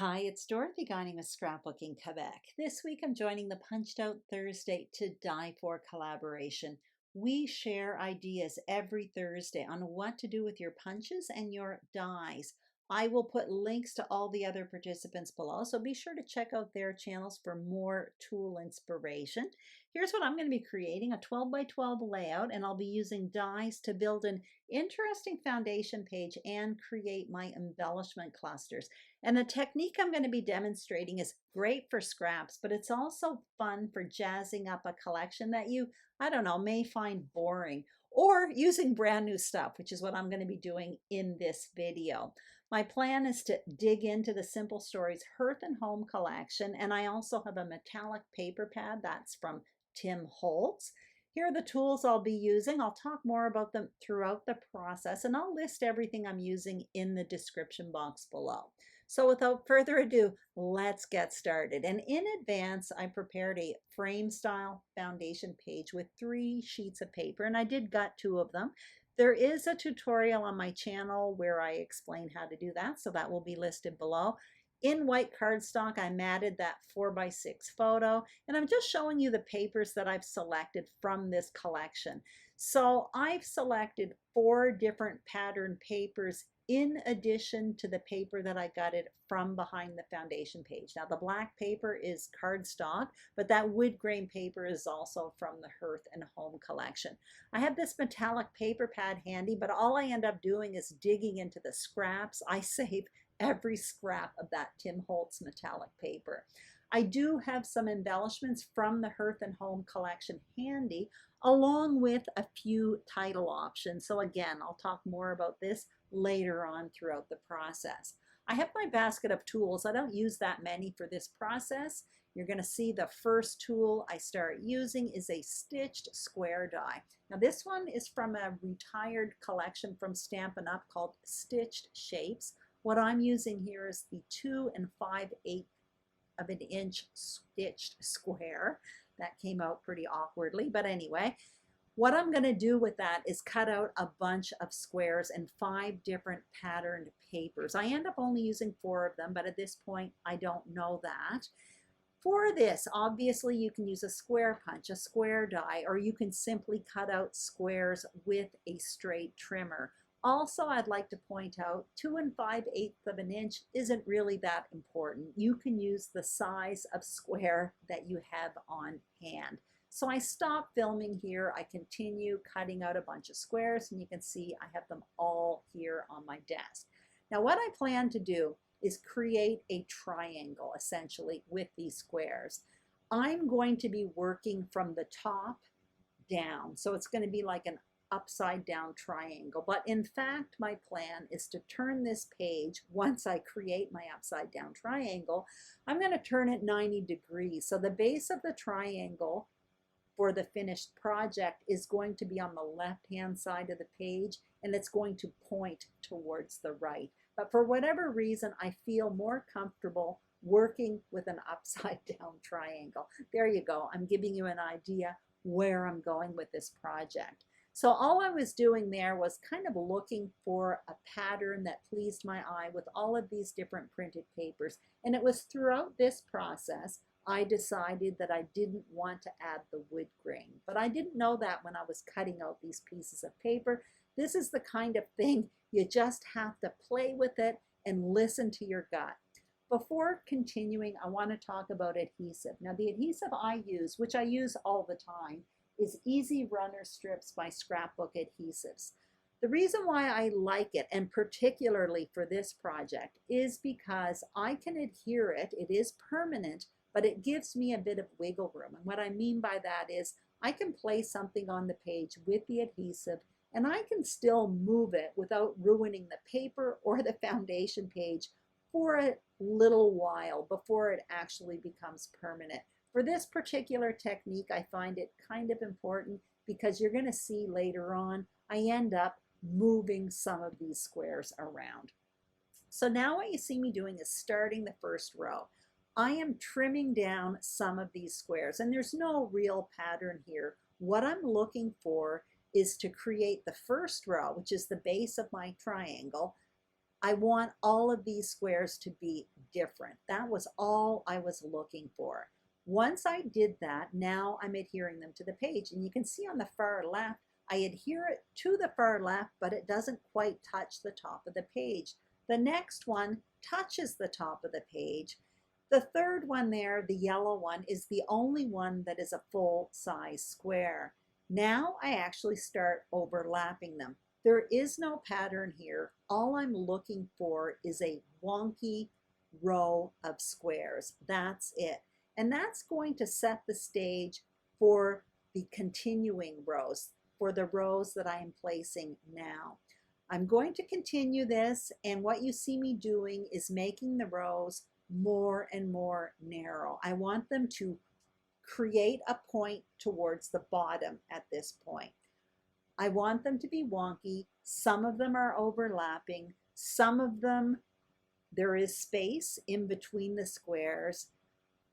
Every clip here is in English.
Hi, it's Dorothy Guining with Scrapbooking Quebec. This week I'm joining the Punched Out Thursday to Die For collaboration. We share ideas every Thursday on what to do with your punches and your dies. I will put links to all the other participants below, so be sure to check out their channels for more tool inspiration. Here's what I'm going to be creating, a 12 by 12 layout, and I'll be using dies to build an interesting foundation page and create my embellishment clusters. And the technique I'm going to be demonstrating is great for scraps, but it's also fun for jazzing up a collection that you, I don't know, may find boring, or using brand new stuff, which is what I'm going to be doing in this video. My plan is to dig into the Simple Stories Hearth and Home collection, and I also have a metallic paper pad that's from Tim Holtz. Here are the tools I'll be using. I'll talk more about them throughout the process, and I'll list everything I'm using in the description box below. So without further ado, let's get started. And in advance, I prepared a frame style foundation page with 3 sheets of paper, and I did gut 2 of them. There is a tutorial on my channel where I explain how to do that, so that will be listed below. In white cardstock, I matted that 4x6 photo, and I'm just showing you the papers that I've selected from this collection. So I've selected 4 different pattern papers in addition to the paper that I gutted from behind the foundation page. Now the black paper is cardstock, but that wood grain paper is also from the Hearth and Home collection. I have this metallic paper pad handy, but all I end up doing is digging into the scraps. I save every scrap of that Tim Holtz metallic paper. I do have some embellishments from the Hearth and Home collection handy, along with a few title options. So again, I'll talk more about this later on throughout the process. I have my basket of tools. I don't use that many for this process. You're going to see the first tool I start using is a stitched square die. Now this one is from a retired collection from Stampin' Up called Stitched Shapes. What I'm using here is the 2 5/8 of an inch stitched square. That came out pretty awkwardly, but anyway, what I'm going to do with that is cut out a bunch of squares and 5 different patterned papers. I end up only using 4 of them, but at this point I don't know that. For this, obviously you can use a square punch, a square die, or you can simply cut out squares with a straight trimmer. Also, I'd like to point out 2 5/8 of an inch isn't really that important. You can use the size of square that you have on hand. So I stop filming here. I continue cutting out a bunch of squares, and you can see I have them all here on my desk. Now what I plan to do is create a triangle essentially with these squares. I'm going to be working from the top down, so it's going to be like an upside down triangle. But in fact, my plan is to turn this page, once I create my upside down triangle, I'm going to turn it 90 degrees. So the base of the triangle for the finished project is going to be on the left-hand side of the page, and it's going to point towards the right. But for whatever reason, I feel more comfortable working with an upside down triangle. There you go. I'm giving you an idea where I'm going with this project. So all I was doing there was kind of looking for a pattern that pleased my eye with all of these different printed papers. And it was throughout this process I decided that I didn't want to add the wood grain. But I didn't know that when I was cutting out these pieces of paper. This is the kind of thing you just have to play with it and listen to your gut. Before continuing, I want to talk about adhesive. Now the adhesive I use, which I use all the time, is Easy Runner Strips by Scrapbook Adhesives. The reason why I like it, and particularly for this project, is because I can adhere it. It is permanent, but it gives me a bit of wiggle room. And what I mean by that is I can place something on the page with the adhesive, and I can still move it without ruining the paper or the foundation page for a little while before it actually becomes permanent. For this particular technique, I find it kind of important because you're going to see later on, I end up moving some of these squares around. So now what you see me doing is starting the first row. I am trimming down some of these squares, and there's no real pattern here. What I'm looking for is to create the first row, which is the base of my triangle, I want all of these squares to be different. That was all I was looking for. Once I did that, now I'm adhering them to the page. And you can see on the far left, I adhere it to the far left, but it doesn't quite touch the top of the page. The next one touches the top of the page. The third one there, the yellow one, is the only one that is a full-size square. Now I actually start overlapping them. There is no pattern here. All I'm looking for is a wonky row of squares. That's it. And that's going to set the stage for the continuing rows, for the rows that I am placing now. I'm going to continue this, and what you see me doing is making the rows more and more narrow. I want them to create a point towards the bottom at this point. I want them to be wonky. Some of them are overlapping. Some of them, there is space in between the squares.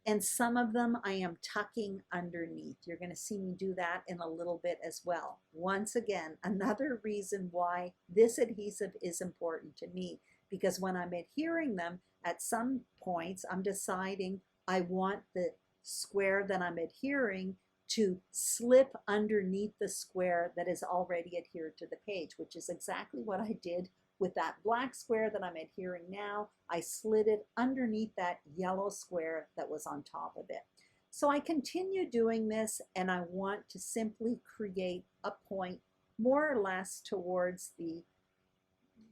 And some of them I am tucking underneath. You're going to see me do that in a little bit as well. Once again, another reason why this adhesive is important to me, because when I'm adhering them, at some points I'm deciding I want the square that I'm adhering to slip underneath the square that is already adhered to the page, which is exactly what I did with that black square that I'm adhering now. I slid it underneath that yellow square that was on top of it. So I continue doing this, and I want to simply create a point more or less towards the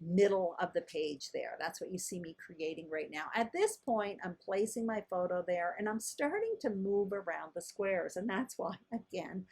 middle of the page there. That's what you see me creating right now. At this point, I'm placing my photo there, and I'm starting to move around the squares, and that's why, again,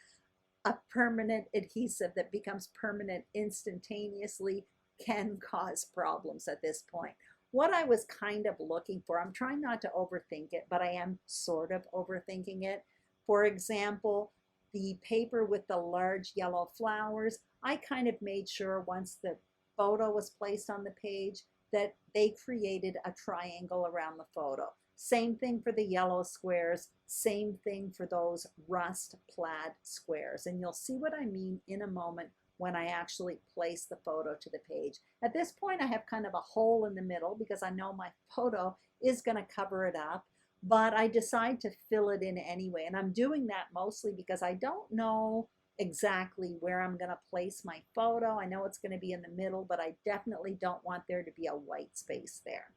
a permanent adhesive that becomes permanent instantaneously can cause problems at this point. What I was kind of looking for, I'm trying not to overthink it, but I am sort of overthinking it. For example, the paper with the large yellow flowers, I kind of made sure once the photo was placed on the page that they created a triangle around the photo. Same thing for the yellow squares, same thing for those rust plaid squares. And you'll see what I mean in a moment when I actually place the photo to the page. At this point, I have kind of a hole in the middle because I know my photo is going to cover it up, but I decide to fill it in anyway. And I'm doing that mostly because I don't know exactly where I'm going to place my photo. I know it's going to be in the middle, but I definitely don't want there to be a white space there.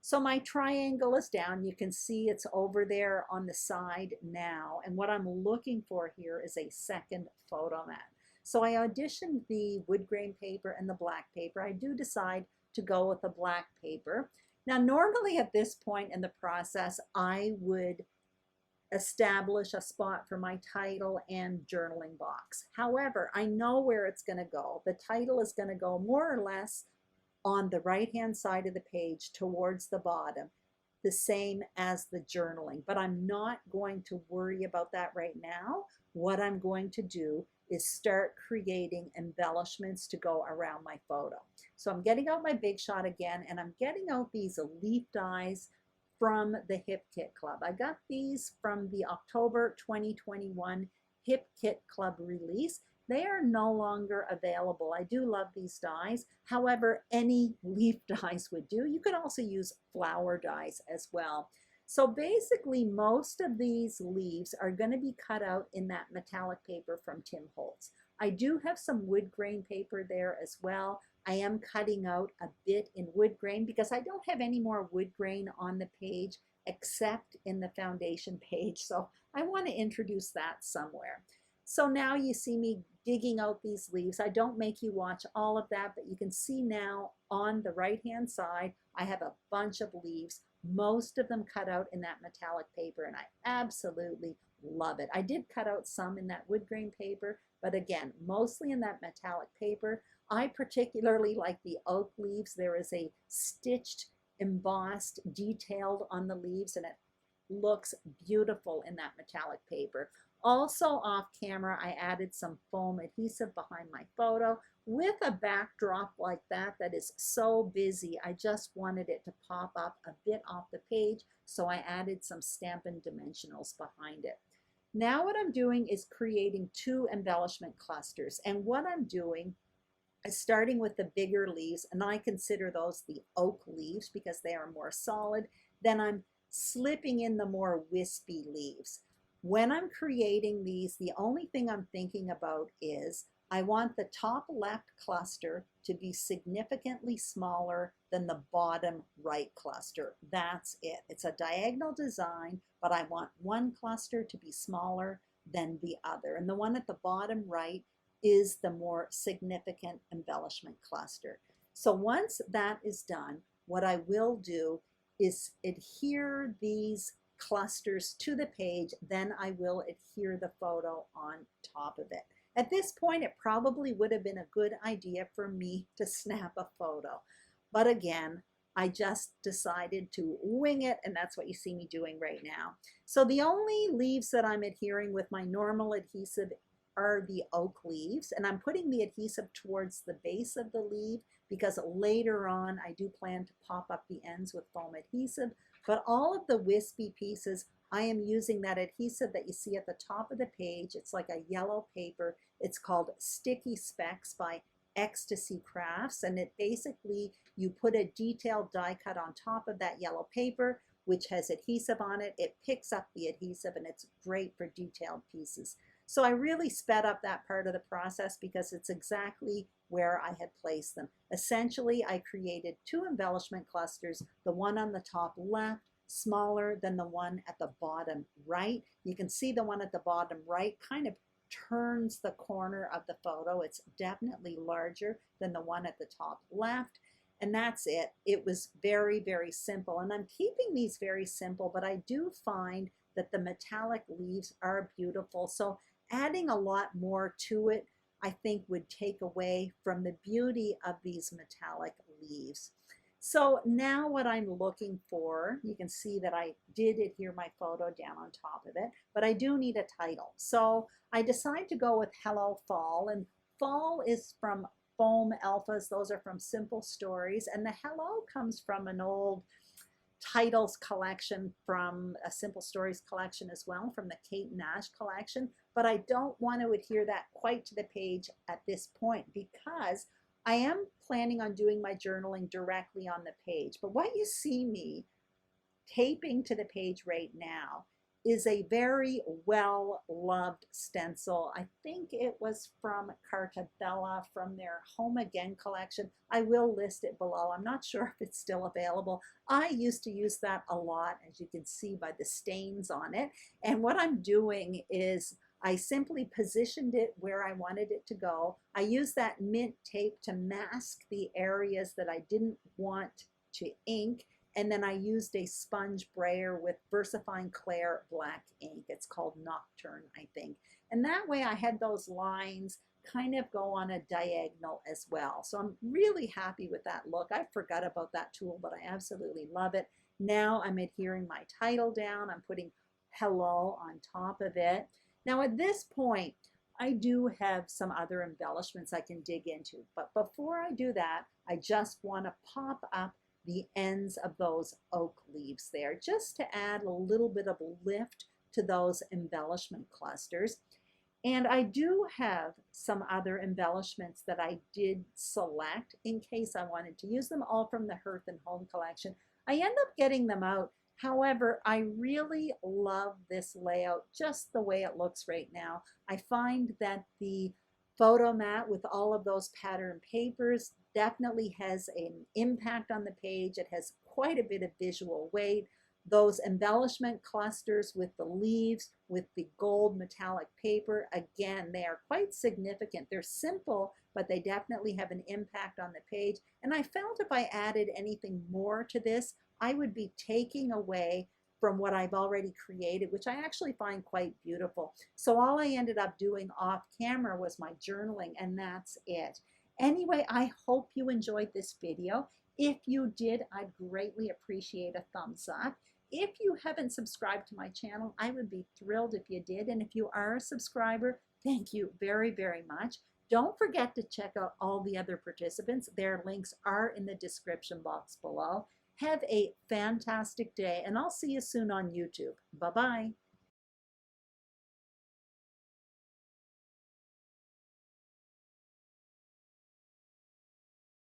So my triangle is down. You can see it's over there on the side now. And what I'm looking for here is a second photo mat. So I auditioned the wood grain paper and the black paper. I do decide to go with the black paper. Now, normally at this point in the process, I would establish a spot for my title and journaling box. However, I know where it's going to go. The title is going to go more or less on the right-hand side of the page towards the bottom, the same as the journaling. But I'm not going to worry about that right now. What I'm going to do is start creating embellishments to go around my photo. So I'm getting out my Big Shot again, and I'm getting out these leaf dies from the Hip Kit Club. I got these from the October 2021 Hip Kit Club release. They are no longer available. I do love these dies. However, any leaf dies would do. You could also use flower dies as well. So basically, most of these leaves are going to be cut out in that metallic paper from Tim Holtz. I do have some wood grain paper there as well. I am cutting out a bit in wood grain because I don't have any more wood grain on the page except in the foundation page. So I want to introduce that somewhere. So now you see me digging out these leaves. I don't make you watch all of that, but you can see now on the right-hand side, I have a bunch of leaves, most of them cut out in that metallic paper, and I absolutely love it. I did cut out some in that wood grain paper, but again, mostly in that metallic paper. I particularly like the oak leaves. There is a stitched, embossed, detailed on the leaves, and it looks beautiful in that metallic paper. Also off camera, I added some foam adhesive behind my photo with a backdrop like that that is so busy. I just wanted it to pop up a bit off the page, so I added some Stampin' dimensionals behind it. Now what I'm doing is creating two embellishment clusters, and what I'm doing starting with the bigger leaves, and I consider those the oak leaves because they are more solid. Then I'm slipping in the more wispy leaves. When I'm creating these, the only thing I'm thinking about is I want the top left cluster to be significantly smaller than the bottom right cluster. That's it. It's a diagonal design, but I want one cluster to be smaller than the other. And the one at the bottom right is the more significant embellishment cluster. So once that is done, what I will do is adhere these clusters to the page, then I will adhere the photo on top of it. At this point, it probably would have been a good idea for me to snap a photo. But again, I just decided to wing it, and that's what you see me doing right now. So the only leaves that I'm adhering with my normal adhesive are the oak leaves, and I'm putting the adhesive towards the base of the leaf because later on I do plan to pop up the ends with foam adhesive. But all of the wispy pieces, I am using that adhesive that you see at the top of the page. It's like a yellow paper. It's called Sticky Specks by Ecstasy Crafts, and it basically, you put a detailed die cut on top of that yellow paper, which has adhesive on it. It picks up the adhesive, and it's great for detailed pieces. So I really sped up that part of the process because it's exactly where I had placed them. Essentially, I created two embellishment clusters, the one on the top left, smaller than the one at the bottom right. You can see the one at the bottom right kind of turns the corner of the photo. It's definitely larger than the one at the top left. And that's it. It was very, very simple. And I'm keeping these very simple, but I do find that the metallic leaves are beautiful. So adding a lot more to it, I think, would take away from the beauty of these metallic leaves. So now what I'm looking for, you can see that I did adhere my photo down on top of it, but I do need a title. So I decided to go with Hello Fall, and fall is from Foam Alphas. Those are from Simple Stories, and the hello comes from an old titles collection from a Simple Stories collection as well, from the Kate Nash collection, but I don't want to adhere that quite to the page at this point because I am planning on doing my journaling directly on the page. But what you see me taping to the page right now is a very well-loved stencil. I think it was from Carta from their Home Again collection. I will list it below. I'm not sure if it's still available. I used to use that a lot, as you can see by the stains on it. And what I'm doing is I simply positioned it where I wanted it to go. I used that mint tape to mask the areas that I didn't want to ink. And then I used a sponge brayer with VersaFine Clair black ink. It's called Nocturne, I think. And that way I had those lines kind of go on a diagonal as well. So I'm really happy with that look. I forgot about that tool, but I absolutely love it. Now I'm adhering my title down. I'm putting hello on top of it. Now at this point, I do have some other embellishments I can dig into. But before I do that, I just want to pop up the ends of those oak leaves there, just to add a little bit of lift to those embellishment clusters. And I do have some other embellishments that I did select in case I wanted to use them, all from the Hearth and Home collection. I end up getting them out. However, I really love this layout, just the way it looks right now. I find that the photo mat with all of those pattern papers definitely has an impact on the page. It has quite a bit of visual weight. Those embellishment clusters with the leaves, with the gold metallic paper, again, they are quite significant. They're simple, but they definitely have an impact on the page. And I felt if I added anything more to this, I would be taking away from what I've already created, which I actually find quite beautiful. So all I ended up doing off camera was my journaling, and that's it. Anyway, I hope you enjoyed this video. If you did, I'd greatly appreciate a thumbs up. If you haven't subscribed to my channel, I would be thrilled if you did. And if you are a subscriber, thank you very, very much. Don't forget to check out all the other participants. Their links are in the description box below. Have a fantastic day, and I'll see you soon on YouTube. Bye-bye.